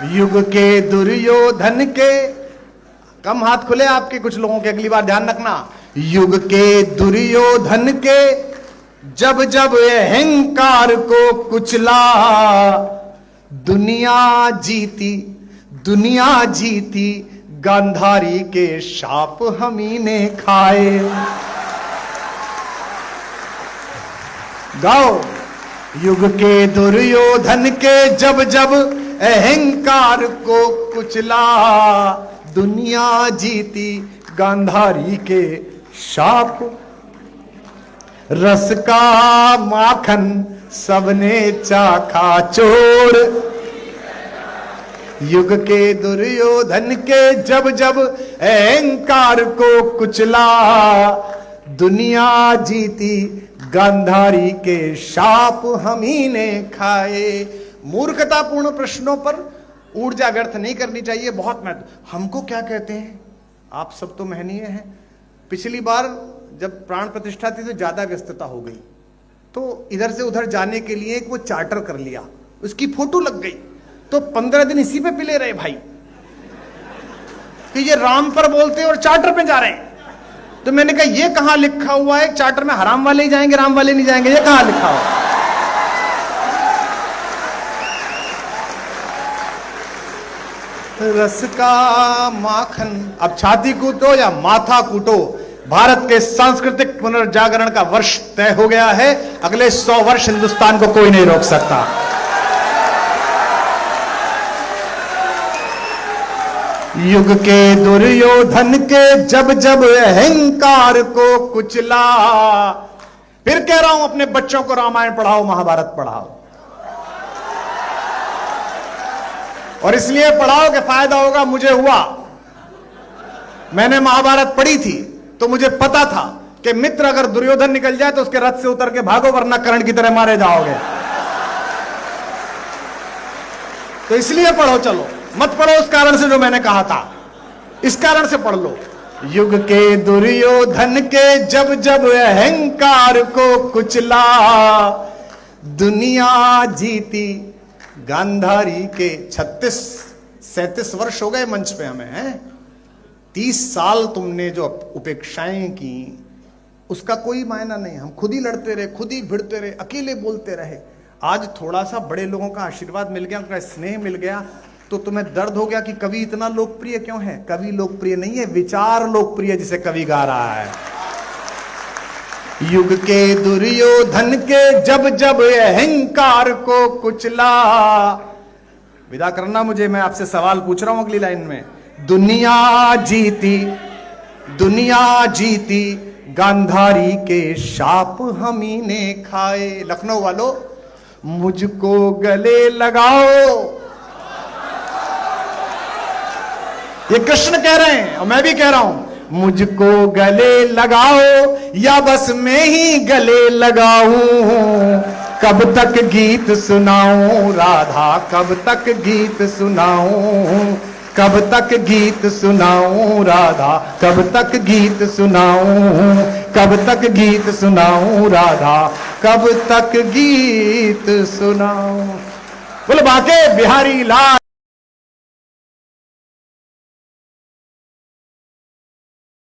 युग के दुर्योधन के, कम हाथ खुले आपके कुछ लोगों के, अगली बार ध्यान रखना। युग के दुर्योधन के जब जब अहंकार को कुचला, दुनिया जीती गांधारी के शाप हमही ने खाए। गाओ। युग के दुर्योधन के जब जब अहंकार को कुचला, दुनिया जीती गांधारी के शाप। रस का माखन सबने चाखा चोर। युग के दुर्योधन के जब जब अहंकार को कुचला, दुनिया जीती गांधारी के शाप हमही ने खाए। मूर्खतापूर्ण प्रश्नों पर ऊर्जा व्यर्थ नहीं करनी चाहिए, बहुत महत्व। हमको क्या कहते हैं, आप सब तो महनीय हैं। पिछली बार जब प्राण प्रतिष्ठा थी तो ज्यादा व्यस्तता हो गई, तो इधर से उधर जाने के लिए एक वो चार्टर कर लिया, उसकी फोटो लग गई, तो 15 दिन इसी पे पिले रहे भाई कि ये राम पर बोलते और चार्टर पे जा रहे हैं। तो मैंने कहा ये कहां लिखा हुआ है चार्टर में हराम वाले ही जाएंगे, राम वाले नहीं जाएंगे, ये कहां लिखा हुआ? रस का माखन, अब छाती कूटो या माथा कूटो, भारत के सांस्कृतिक पुनर्जागरण का वर्ष तय हो गया है। अगले 100 वर्ष हिंदुस्तान को कोई नहीं रोक सकता। युग के दुर्योधन के जब जब अहंकार को कुचला। फिर कह रहा हूं अपने बच्चों को रामायण पढ़ाओ, महाभारत पढ़ाओ, और इसलिए पढ़ाओ कि फायदा होगा। मुझे हुआ, मैंने महाभारत पढ़ी थी तो मुझे पता था कि मित्र अगर दुर्योधन निकल जाए तो उसके रथ से उतर के भागो, वरना कर्ण की तरह मारे जाओगे। तो इसलिए पढ़ो, चलो मत पढ़ो उस कारण से जो मैंने कहा था, इस कारण से पढ़ लो। युग के दुर्योधन के जब जब अहंकार को कुचला, दुनिया जीती गांधारी के। 36-37 वर्ष हो गए मंच पे हमें, हैं? 30 साल तुमने जो उपेक्षाएं की उसका कोई मायना नहीं। हम खुद ही लड़ते रहे, खुद ही भिड़ते रहे, अकेले बोलते रहे। आज थोड़ा सा बड़े लोगों का आशीर्वाद मिल गया, उनका स्नेह मिल गया, तो तुम्हें दर्द हो गया कि कवि इतना लोकप्रिय क्यों है। कवि लोकप्रिय नहीं है, विचार लोकप्रिय, जिसे कवि गा रहा है। युग के दुर्योधन के जब जब अहंकार को कुचला। विदा करना मुझे, मैं आपसे सवाल पूछ रहा हूं अगली लाइन में। दुनिया जीती गांधारी के शाप हमही ने खाए। लखनऊ वालों, मुझको गले लगाओ, ये कृष्ण कह रहे हैं और मैं भी कह रहा हूं। मुझको गले लगाओ या बस मैं ही गले लगाऊं। कब तक गीत सुनाऊं राधा, कब तक गीत सुनाऊं, कब तक गीत सुनाऊं राधा, कब तक गीत सुनाऊं, कब तक गीत सुनाऊं राधा, कब तक गीत सुनाऊं। बोले बाके बिहारी लाल।